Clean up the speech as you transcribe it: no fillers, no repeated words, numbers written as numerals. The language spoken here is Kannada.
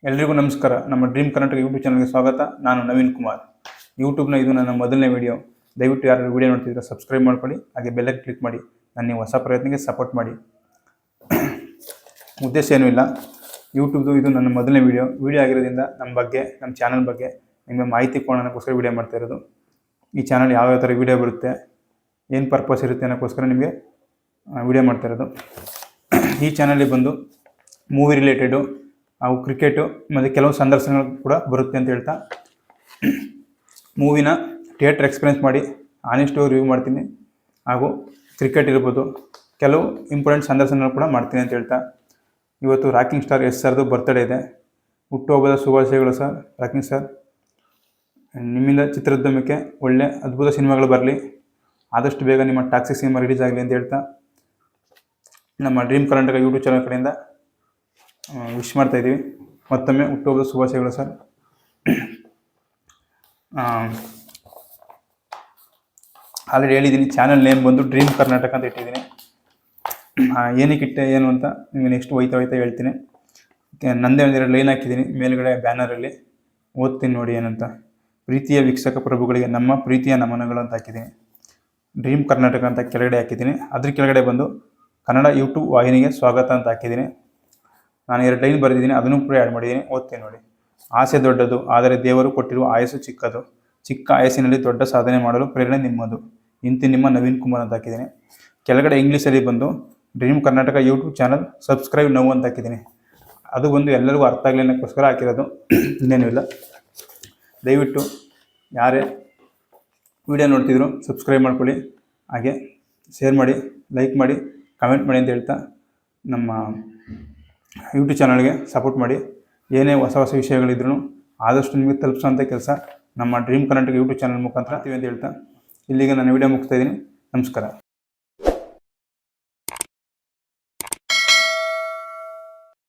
ಎಲ್ರಿಗೂ ನಮಸ್ಕಾರ. ನಮ್ಮ ಡ್ರೀಮ್ ಕರ್ನಾಟಕ ಯೂಟ್ಯೂಬ್ ಚಾನಲ್ಗೆ ಸ್ವಾಗತ. ನಾನು ನವೀನ್ ಕುಮಾರ್. ಯೂಟ್ಯೂಬ್ನ ಇದು ನನ್ನ ಮೊದಲನೇ ವಿಡಿಯೋ. ದಯವಿಟ್ಟು ಯಾರು ವಿಡಿಯೋ ನೋಡ್ತಿದ್ರೆ ಸಬ್ಸ್ಕ್ರೈಬ್ ಮಾಡ್ಕೊಳ್ಳಿ, ಹಾಗೆ ಬೆಲ್ಲಕ್ಕೆ ಕ್ಲಿಕ್ ಮಾಡಿ. ನನ್ನ ಹೊಸ ಪ್ರಯತ್ನಕ್ಕೆ ಸಪೋರ್ಟ್ ಮಾಡಿ. ಉದ್ದೇಶ ಏನೂ ಇಲ್ಲ, ಯೂಟ್ಯೂಬ್ದು ಇದು ನನ್ನ ಮೊದಲನೇ ವಿಡಿಯೋ ಆಗಿರೋದ್ರಿಂದ ನಮ್ಮ ಬಗ್ಗೆ, ನಮ್ಮ ಚಾನಲ್ ಬಗ್ಗೆ ನಿಮಗೆ ಮಾಹಿತಿ ಕೊಡೋಣಕ್ಕೋಸ್ಕರ ವಿಡಿಯೋ ಮಾಡ್ತಾ ಇರೋದು. ಈ ಚಾನಲ್ ಯಾವ್ಯಾವ ಥರ ವಿಡಿಯೋ ಬರುತ್ತೆ, ಏನು ಪರ್ಪಸ್ ಇರುತ್ತೆ ಅನ್ನೋಕ್ಕೋಸ್ಕರ ನಿಮಗೆ ವಿಡಿಯೋ ಮಾಡ್ತಾ ಇರೋದು. ಈ ಚಾನಲಿಗೆ ಬಂದು ಮೂವಿ ರಿಲೇಟೆಡು ಹಾಗೂ ಕ್ರಿಕೆಟು ಮತ್ತು ಕೆಲವು ಸಂದರ್ಶನಗಳು ಕೂಡ ಬರುತ್ತೆ ಅಂತ ಹೇಳ್ತಾ, ಮೂವಿನ ಥಿಯೇಟ್ರ್ ಎಕ್ಸ್ಪೀರಿಯೆನ್ಸ್ ಮಾಡಿ ಆನೆಸ್ಟು ರಿವ್ಯೂ ಮಾಡ್ತೀನಿ. ಹಾಗೂ ಕ್ರಿಕೆಟ್ ಇರ್ಬೋದು, ಕೆಲವು ಇಂಪಾರ್ಟೆಂಟ್ ಸಂದರ್ಶನಗಳು ಕೂಡ ಮಾಡ್ತೀನಿ ಅಂತ ಹೇಳ್ತಾ, ಇವತ್ತು ರಾಕಿಂಗ್ ಸ್ಟಾರ್ ಎಸ್ ಸರ್ದು ಬರ್ತ್ಡೇ ಇದೆ. ಹುಟ್ಟುಹಬ್ಬದ ಶುಭಾಶಯಗಳು ಸರ್. ರಾಕಿಂಗ್ ಸರ್, ನಿಮ್ಮಿಂದ ಚಿತ್ರೋದ್ಯಮಕ್ಕೆ ಒಳ್ಳೆ ಅದ್ಭುತ ಸಿನಿಮಾಗಳು ಬರಲಿ, ಆದಷ್ಟು ಬೇಗ ನಿಮ್ಮ ಟಾಕ್ಸಿಕ್ ಸಿನಿಮಾ ರಿಲೀಸ್ ಆಗಲಿ ಅಂತ ಹೇಳ್ತಾ, ನಮ್ಮ ಡ್ರೀಮ್ ಕರ್ನಾಟಕ ಯೂಟ್ಯೂಬ್ ಚಾನಲ್ ಕಡೆಯಿಂದ ವಿಶ್ ಮಾಡ್ತಾಯಿದ್ದೀವಿ. ಮತ್ತೊಮ್ಮೆ ಹುಟ್ಟುಹಬ್ಬದ ಶುಭಾಶಯಗಳು ಸರ್. ಆಲ್ರೆಡಿ ಹೇಳಿದ್ದೀನಿ, ಚಾನಲ್ ನೇಮ್ ಬಂದು ಡ್ರೀಮ್ ಕರ್ನಾಟಕ ಅಂತ ಇಟ್ಟಿದ್ದೀನಿ. ಏನಕ್ಕೆ ಇಟ್ಟೆ ಏನು ಅಂತ ನಿಮಗೆ ನೆಕ್ಸ್ಟ್ ಹೋಯ್ತಾ ಹೇಳ್ತೀನಿ. ನಂದೇ ಒಂದೆರಡು ಲೈನ್ ಹಾಕಿದ್ದೀನಿ ಮೇಲ್ಗಡೆ ಬ್ಯಾನರಲ್ಲಿ, ಓದ್ತೀನಿ ನೋಡಿ ಏನಂತ. ಪ್ರೀತಿಯ ವೀಕ್ಷಕ ಪ್ರಭುಗಳಿಗೆ ನಮ್ಮ ಪ್ರೀತಿಯ ನಮನಗಳು ಅಂತ ಹಾಕಿದ್ದೀನಿ. ಡ್ರೀಮ್ ಕರ್ನಾಟಕ ಅಂತ ಕೆಳಗಡೆ ಹಾಕಿದ್ದೀನಿ. ಅದ್ರ ಕೆಳಗಡೆ ಬಂದು ಕನ್ನಡ ಯೂಟ್ಯೂಬ್ ವಾಹಿನಿಗೆ ಸ್ವಾಗತ ಅಂತ ಹಾಕಿದ್ದೀನಿ. ನಾನು 2 ಲೈನ್ ಬರೆದಿದ್ದೀನಿ, ಅದನ್ನು ಕೂಡ ಆ್ಯಡ್ ಮಾಡಿದ್ದೀನಿ. ಓದ್ತೀನಿ ನೋಡಿ. ಆಸೆ ದೊಡ್ಡದು, ಆದರೆ ದೇವರು ಕೊಟ್ಟಿರುವ ಆಯಸ್ಸು ಚಿಕ್ಕದು. ಚಿಕ್ಕ ಆಯಸ್ಸಿನಲ್ಲಿ ದೊಡ್ಡ ಸಾಧನೆ ಮಾಡಲು ಪ್ರೇರಣೆ ನಿಮ್ಮದು. ಇಂತಿ ನಿಮ್ಮ ನವೀನ್ ಕುಮಾರ್ ಅಂತ ಹಾಕಿದ್ದೀನಿ. ಕೆಳಗಡೆ ಇಂಗ್ಲೀಷಲ್ಲಿ ಬಂದು dream Karnataka YouTube channel subscribe now ಅಂತ ಹಾಕಿದ್ದೀನಿ. ಅದು ಬಂದು ಎಲ್ಲರಿಗೂ ಅರ್ಥ ಆಗಲಿ ಅನ್ನೋಕ್ಕೋಸ್ಕರ ಹಾಕಿರೋದು, ಇನ್ನೇನೂ ಇಲ್ಲ. ದಯವಿಟ್ಟು ಯಾರೇ ವಿಡಿಯೋ ನೋಡ್ತಿದ್ರು ಸಬ್ಸ್ಕ್ರೈಬ್ ಮಾಡ್ಕೊಳ್ಳಿ, ಹಾಗೆ ಶೇರ್ ಮಾಡಿ, ಲೈಕ್ ಮಾಡಿ, ಕಮೆಂಟ್ ಮಾಡಿ ಅಂತ ಹೇಳ್ತಾ, ನಮ್ಮ ಯೂಟ್ಯೂಬ್ ಚಾನಲ್ಗೆ ಸಪೋರ್ಟ್ ಮಾಡಿ. ಏನೇ ಹೊಸ ವಿಷಯಗಳಿದ್ರೂ ಆದಷ್ಟು ನಿಮಗೆ ತಲುಪಿಸೋಂಥ ಕೆಲಸ ನಮ್ಮ ಡ್ರೀಮ್ ಕರ್ನಾಟಕ ಯೂಟ್ಯೂಬ್ ಚಾನಲ್ ಮುಖಾಂತರ ಅಂತ ಹೇಳ್ತಾ, ಇಲ್ಲಿಗೆ ನಾನು ವಿಡಿಯೋ ಮುಗಿಸ್ತಾ ಇದ್ದೀನಿ. ನಮಸ್ಕಾರ.